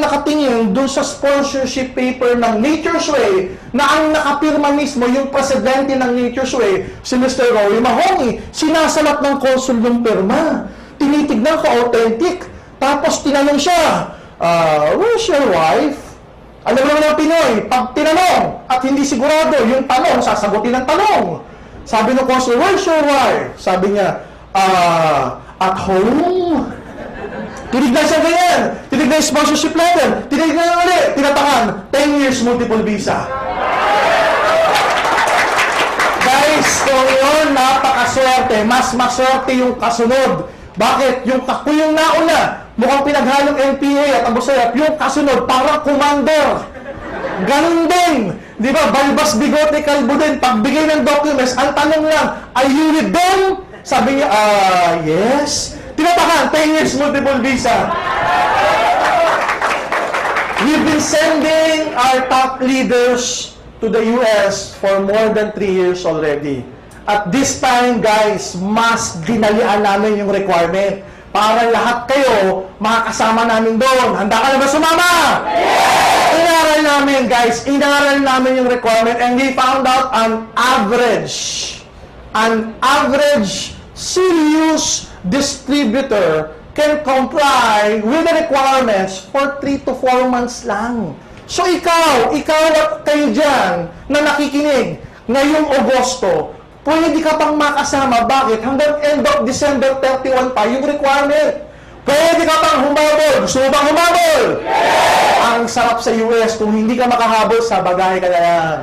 nakatingin dun sa sponsorship paper ng Nature's Way na ang nakapirma mismo yung presidente ng Nature's Way, si Mr. Roy Mahongi, sinasalat ng consul ng pirma. Tinitignan ko authentic. Tapos tinanong siya, where's your wife? Alam mo naman ng Pinoy, pag tinanong at hindi sigurado yung tanong, sasagutin ng tanong. Sabi ng consul, where's your wife? Sabi niya, at home. Tinignan siya ganyan. Tinignan yung sponsorship letter. Tinignan ulit. Tinatakan. 10 years multiple visa. Guys, kung yun, napakaswerte. Mas maswerte yung kasunod. Bakit? Yung nauna, mukhang pinaghalong NPA at Abu Sayyaf. Yung kasunod, parang commander. Ganun din. Di ba? Balbas, bigote, kalbo din. Pagbigay ng documents, ang tanong lang, are you with them? Sabi niya, yes. Tinatakan, 10 years multiple visa. We've been sending our top leaders to the US for more than 3 years already. At this time, guys, mas dinalian namin yung requirement para lahat kayo makakasama namin doon. Handa ka na ba sumama? Yes! Inaral namin, guys. Inaral namin yung requirement and we found out an average serious distributor can comply with the requirements for 3 to 4 months lang. So ikaw at kayo dyan na nakikinig ngayong Agosto, pwede ka pang makasama. Bakit? Hanggang end of December 31 pa yung requirement. Pwede ka pang humabol. Gusto mo bang humabol? Yes! Ang sarap sa US, kung hindi ka makahabol, sa bagahe ka na yan.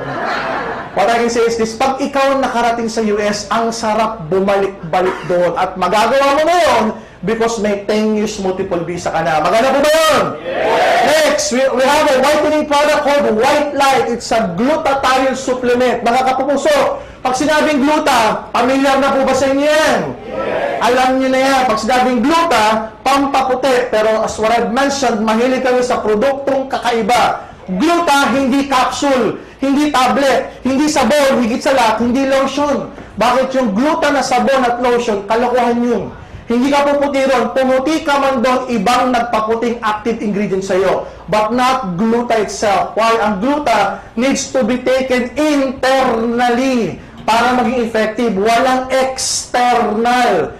What I can say is this, pag ikaw nakarating sa US, ang sarap bumalik-balik doon. At magagawa mo na yun because may 10 years multiple visa ka na. Maganda po ba yun? Yes! Next, we have a whitening product called White Light. It's a glutathione supplement. Mga kapupuso, pag sinabing gluta, pamilyar na po ba sa inyo yan? Yes! Alam nyo na yan. Pag sinabing gluta, pampaputi. Pero as what I've mentioned, mahilig kami sa produktong kakaiba. Gluta, hindi capsule, hindi tablet, hindi sabon, higit sa lahat, hindi lotion. Bakit yung gluta na sabon at lotion, kalokohan yun. Hindi ka puputi ron. Pumuti ka man doon, ibang nagpaputing active ingredient sa'yo. But not gluta itself. While ang gluta needs to be taken internally para maging effective. Walang external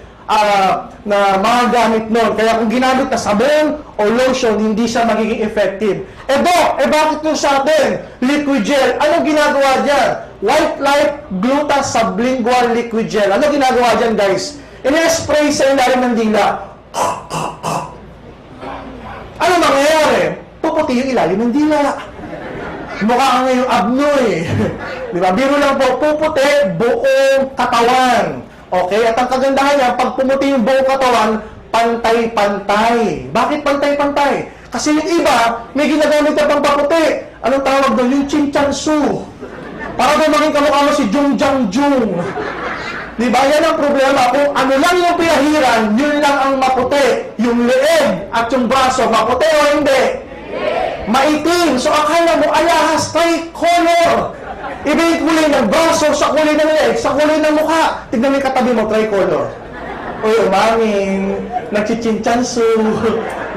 na mga gamit nun. Kaya kung ginamit na sabon o lotion, hindi siya magiging effective. Bakit nun sa atin? Liquid gel. Anong ginagawa dyan? White Light Gluta Sublingual Liquid Gel. Anong ginagawa dyan, guys? Ina-spray sa ilalim ng dila. Ano mangyayari? Puputi yung ilalim ng dila. Mukha ka ngayong abnoy. Di ba? Biro lang po, puputi buong katawan. Okay? At ang kagandahan niya, pag pumuti yung buong katawan, pantay-pantay. Bakit pantay-pantay? Kasi yung iba, may ginagamit na pang paputi. Anong tawag doon? Yung chinchansu. Para doon maging kamukha mo si Jung Jang Jung. Di ba? Yan ang problema. Kung ano lang yung pinahiran, yun lang ang maputi. Yung leeg at yung braso, maputi o hindi? Maitim. So akala mo, alahas, tricolor. Iba yung kulay ng braso, sa kulay ng leeg, sa kulay ng mukha. Tignan mo yung katabi mo, tricolor. Uy, umangin, nagchichinchansu.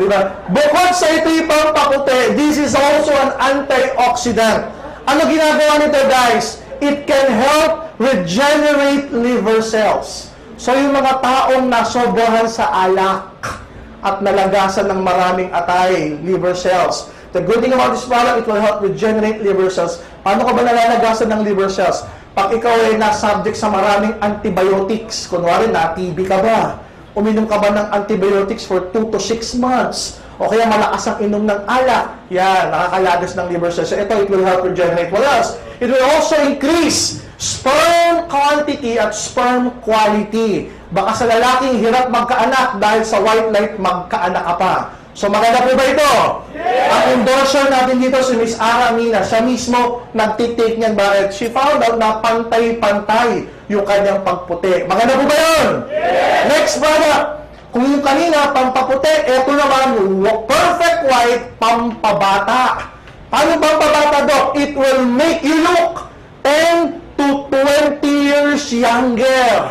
Diba? Bukod sa ito yung pampaputi, this is also an antioxidant. Ano ginagawa nito, guys? It can help regenerate liver cells. So yung mga taong nasobrahan sa alak at nalagasan ng maraming atay, liver cells. The good thing about this product, it will help regenerate liver cells. Paano ka ba nalalagasan ng liver cells? Pag ikaw ay na-subject sa maraming antibiotics, kunwari na-TB ka ba? Uminom ka ba ng antibiotics for 2 to 6 months? O kaya malakas ang inom ng alak? Yan, nakakalagas ng liver cells. So ito, it will help regenerate. What else? It will also increase sperm quantity at sperm quality. Baka sa lalaking hirap magkaanak dahil sa White Light magkaanak ka pa. So maganda po ba ito? Yes! Ang endorser natin dito si Miss Ara Mina, siya mismo nagtitake niyan. Bakit? She found out na pantay-pantay yung kanyang pagputi. Maganda po ba yun? Yes! Next product. Kung yung kanina, pampaputi, eto naman, perfect white, pampabata. Paano pampabata, Doc? It will make you look 10 to 20 years younger.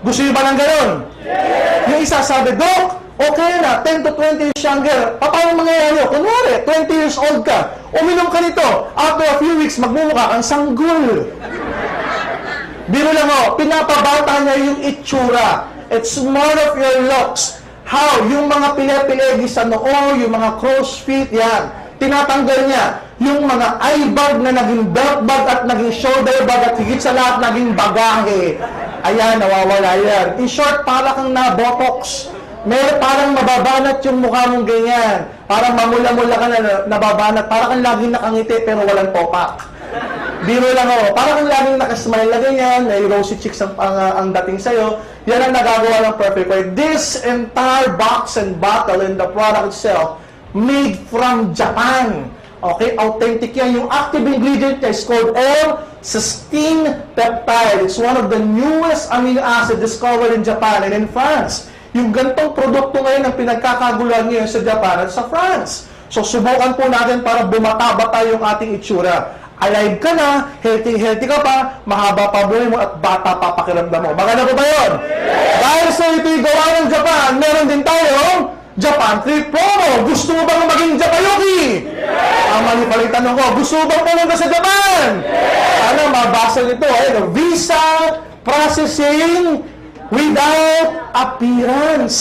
Gusto niyo ba ng ganun? Yes! Yung isa sabi, Doc, Okay na, 10 to 20 years younger. Paano mangyayari yun? Kunwari, 20 years old ka, uminom ka nito. After a few weeks, magmumukha kang sanggol. Biro lang pinapabata niya yung itsura. It's more of your looks. How? Yung mga pile-pilegi sa noo, yung mga crow's feet, yan. Tinatanggal niya. Yung mga eye bag na naging belt bag at naging shoulder bag at higit sa lahat naging bagahe. Ayan, nawawala yan. In short, para kang na-botox. Meron parang mababanat yung mukha mong ganyan. Parang mamula-mula ka na nababanat. Parang kang laging nakangiti pero walang topak. Biro lang parang kang laging nakasmile na ganyan. May rosy cheeks ang dating sa'yo. Yan ang nagagawa ng Perfect White. This entire box and bottle and the product itself made from Japan. Okay, authentic yan. Yung active ingredient niya is called L-cysteine peptide. It's one of the newest amino acid discovered in Japan and in France. Yung gantong produkto ngayon ang pinagkakagulan ngayon sa Japan at sa France. So, subukan po natin para bumata-bata yung ating itsura. Alive ka na, healthy ka pa, mahaba pa buhay mo at bata pa pakiramdam mo. Maganda po ba yun? Dahil sa ito'y gawa ng Japan, meron din tayong Japan Trip Promo. Gusto mo bang maging Japayuki? Mali pala yung tanong ko. Gusto mo bang pumunta sa Japan? Ano, mabasa nito. Visa processing without appearance.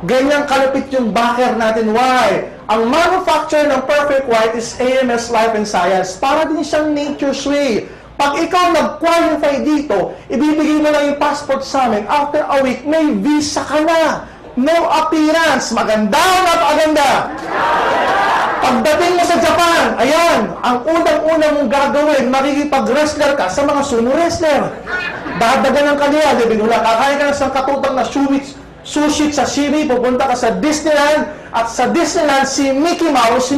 Ganyang kalapit yung backer natin. Why? Ang manufacturer ng Perfect White is AMS Life and Science. Para din siyang nature's way. Pag ikaw nag-qualify dito, ibibigay mo lang yung passport sa amin. After a week, may visa ka na. No appearance. Maganda o napakaganda? Pagdating mo sa Japan, ayan, ang unang-una mong gagawin, makikipag-wrestler ka sa mga sumo wrestler. Dadagan ng kanila, binula, kakain ka ng sangkatutang na sushi, sashimi, pupunta ka sa Disneyland, at sa Disneyland, si Mickey Mouse,